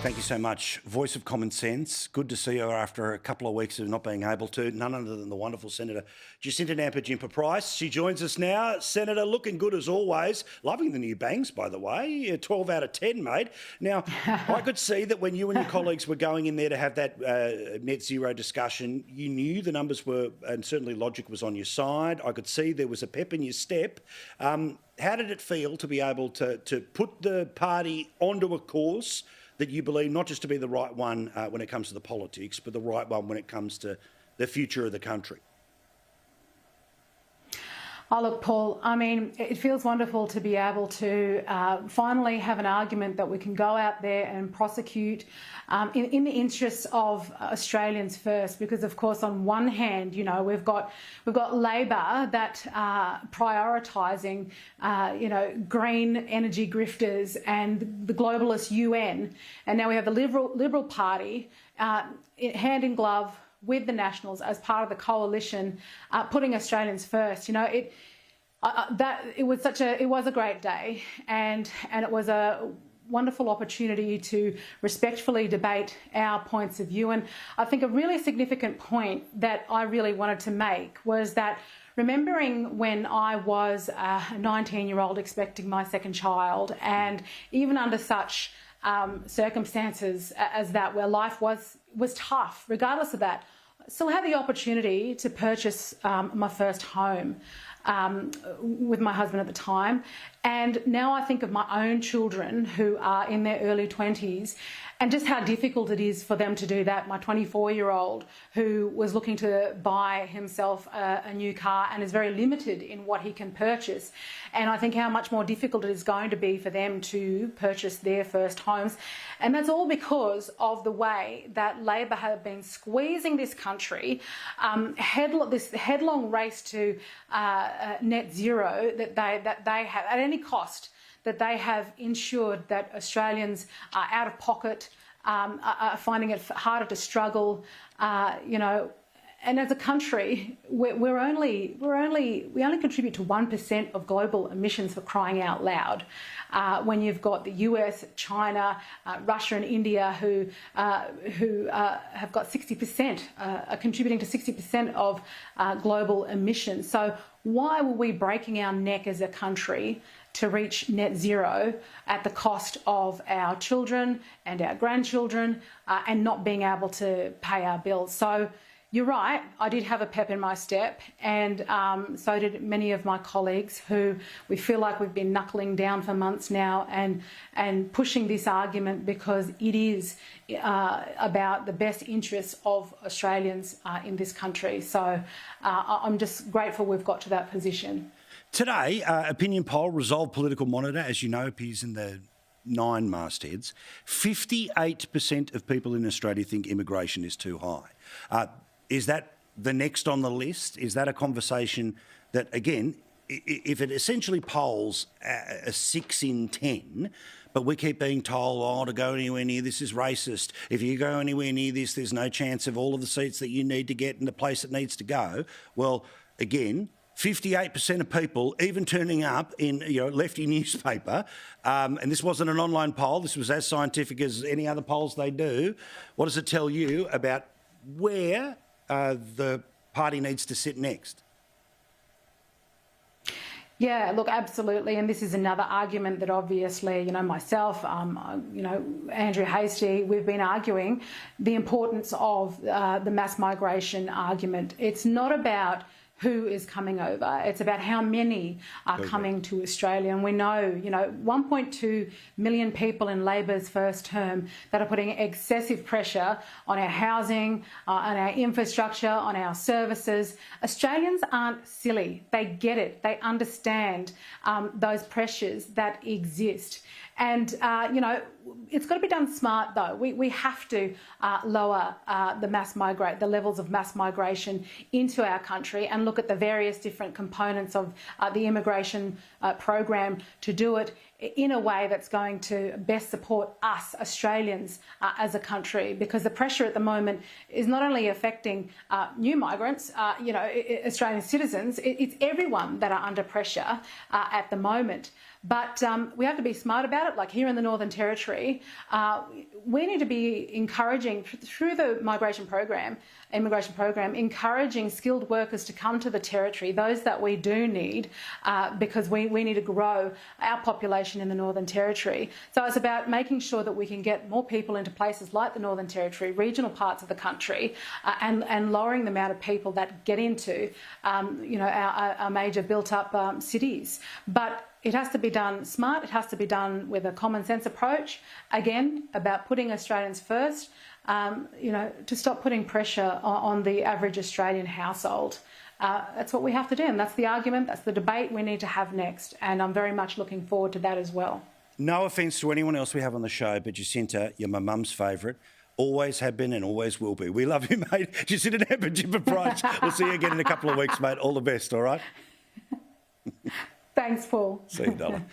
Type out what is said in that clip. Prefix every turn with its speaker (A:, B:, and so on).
A: Thank you so much. Voice of common sense. Good to see her after a couple of weeks of not being able to. None other than the wonderful Senator Jacinta Nampijinpa Price. She joins us now. Senator, looking good as always. Loving the new bangs, by the way. 12 out of 10, mate. Now, I could see that when you and your colleagues were going in there to have that net zero discussion, you knew the numbers were, and certainly logic was on your side. I could see there was a pep in your step. How did it feel to be able to put the party onto a course that you believe not just to be the right one when it comes to the politics, but the right one when it comes to the future of the country?
B: Oh, look, Paul, I mean, it feels wonderful to be able to finally have an argument that we can go out there and prosecute in the interests of Australians first, because, of course, on one hand, you know, we've got Labor that prioritising, green energy grifters and the globalist UN, and now we have the Liberal Party hand in glove with the Nationals as part of the coalition, putting Australians first. You know, it was a great day, and it was a wonderful opportunity to respectfully debate our points of view. And I think a really significant point that I really wanted to make was that, remembering when I was a 19-year-old expecting my second child, and even under such circumstances as that, where life was tough, regardless of that, I still had the opportunity to purchase my first home with my husband at the time. And now I think of my own children who are in their early 20s and just how difficult it is for them to do that. My 24-year-old who was looking to buy himself a new car and is very limited in what he can purchase. And I think how much more difficult it is going to be for them to purchase their first homes. And that's all because of the way that Labor have been squeezing this country, this headlong race to net zero that they have at any cost, that they have ensured that Australians are out of pocket, are finding it harder to struggle, and as a country, we only contribute to 1% of global emissions, for crying out loud. When you've got the US, China, Russia, and India who have got 60%, are contributing to 60% of global emissions. So why were we breaking our neck as a country to reach net zero at the cost of our children and our grandchildren, and not being able to pay our bills? So you're right, I did have a pep in my step, and so did many of my colleagues, who we feel like we've been knuckling down for months now and pushing this argument, because it is about the best interests of Australians in this country. So I'm just grateful we've got to that position.
A: Today, opinion poll, Resolve Political Monitor, as you know, appears in the 9 mastheads. 58% of people in Australia think immigration is too high. Is that the next on the list? Is that a conversation that, again, if it essentially polls a 6 in 10, but we keep being told, oh, to go anywhere near this is racist. If you go anywhere near this, there's no chance of all of the seats that you need to get in the place it needs to go. Well, again, 58% of people, even turning up in lefty newspaper, and this wasn't an online poll, this was as scientific as any other polls they do. What does it tell you about where the party needs to sit next?
B: Yeah, look, absolutely. And this is another argument that obviously, myself, Andrew Hastie, we've been arguing the importance of the mass migration argument. It's not about who is coming over. It's about how many are coming to Australia. And we know, 1.2 million people in Labor's first term that are putting excessive pressure on our housing, on our infrastructure, on our services. Australians aren't silly. They get it. They understand those pressures that exist. And, it's got to be done smart, though. We have to lower the levels of mass migration into our country, and look at the various different components of the immigration program to do it in a way that's going to best support us, Australians, as a country, because the pressure at the moment is not only affecting new migrants, Australian citizens, it's everyone that are under pressure at the moment. But we have to be smart about it. Like here in the Northern Territory, we need to be encouraging, through the immigration program, encouraging skilled workers to come to the Territory, those that we do need, because we need to grow our population in the Northern Territory. So it's about making sure that we can get more people into places like the Northern Territory, regional parts of the country, and lowering the amount of people that get into, our major built-up cities. But it has to be done smart. It has to be done with a common sense approach. Again, about putting Australians first. To stop putting pressure on the average Australian household. That's what we have to do, and that's the argument, that's the debate we need to have next, and I'm very much looking forward to that as well.
A: No offence to anyone else we have on the show, but Jacinta, you're my mum's favourite. Always have been and always will be. We love you, mate. Jacinta Nampijinpa Price. We'll see you again in a couple of weeks, mate. All the best, all right?
B: Thanks, Paul.
A: See you, darling.